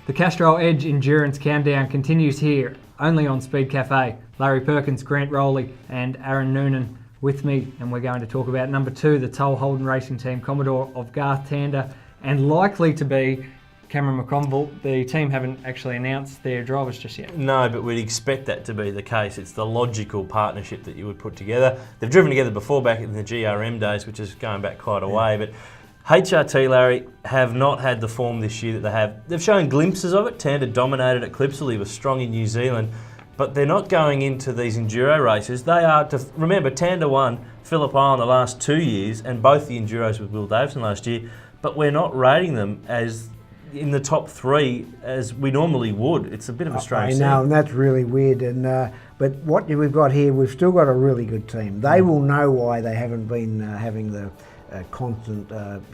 The Castrol Edge Endurance Countdown continues here, only on Speed Cafe. Larry Perkins, Grant Rowley and Aaron Noonan with me, and we're going to talk about number 2, the Toll Holden Racing Team, Commodore of Garth, Tander, and likely to be Cameron McConville. The team haven't actually announced their drivers just yet. No, but we'd expect that to be the case. It's the logical partnership that you would put together. They've driven together before back in the GRM days, which is going back quite a way, but HRT, Larry, have not had the form this year that they have. They've shown glimpses of it. Tander dominated at Clipsal. He was strong in New Zealand. But they're not going into these enduro races. They are, remember, Tander won Phillip Island the last 2 years and both the enduros with Will Davison last year. But we're not rating them as in the top 3 as we normally would. It's a bit of a strange thing. I know, and that's really weird. But what we've got here, we've still got a really good team. They will know why they haven't been having the constant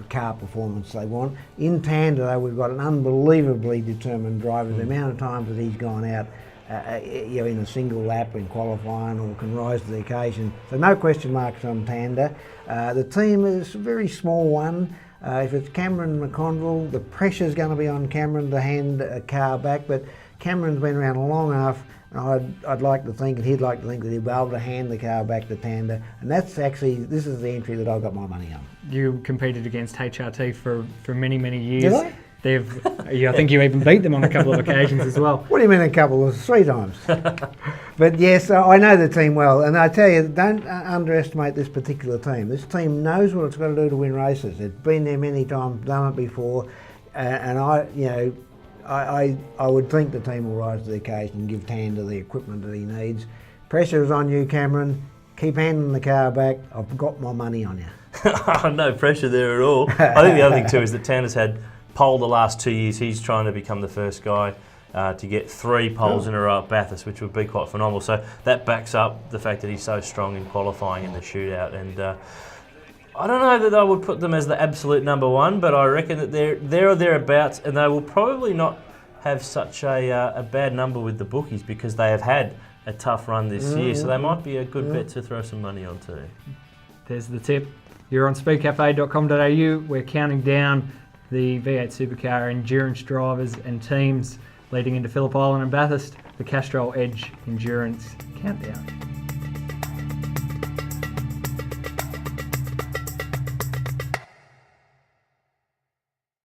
car performance they want. In Tander, though, we've got an unbelievably determined driver. The amount of times that he's gone out in a single lap in qualifying or can rise to the occasion. So no question marks on Tander. The team is a very small one. If it's Cameron McConville, the pressure's going to be on Cameron to hand a car back, but Cameron's been around long enough, and I'd like to think, and he'd like to think, that he'll be able to hand the car back to Tander, and that's actually, this is the entry that I've got my money on. You competed against HRT for many, many years. Did I? I think you even beat them on a couple of occasions as well. What do you mean a couple? 3 times. But yes, I know the team well, and I tell you, don't underestimate this particular team. This team knows what it's got to do to win races. It's been there many times, done it before, and I would think the team will rise to the occasion and give Tander the equipment that he needs. Pressure is on you, Cameron. Keep handing the car back. I've got my money on you. No pressure there at all. I think the other thing too is that Tander's had pole the last 2 years. He's trying to become the first guy to get 3 poles in a row at Bathurst, which would be quite phenomenal. So that backs up the fact that he's so strong in qualifying in the shootout. And I don't know that I would put them as the absolute number 1, but I reckon that they're there or thereabouts, and they will probably not have such a bad number with the bookies because they have had a tough run this year. So they might be a good bet to throw some money on too. There's the tip. You're on speedcafe.com.au. We're counting down the V8 Supercar endurance drivers and teams leading into Phillip Island and Bathurst, the Castrol Edge Endurance Countdown.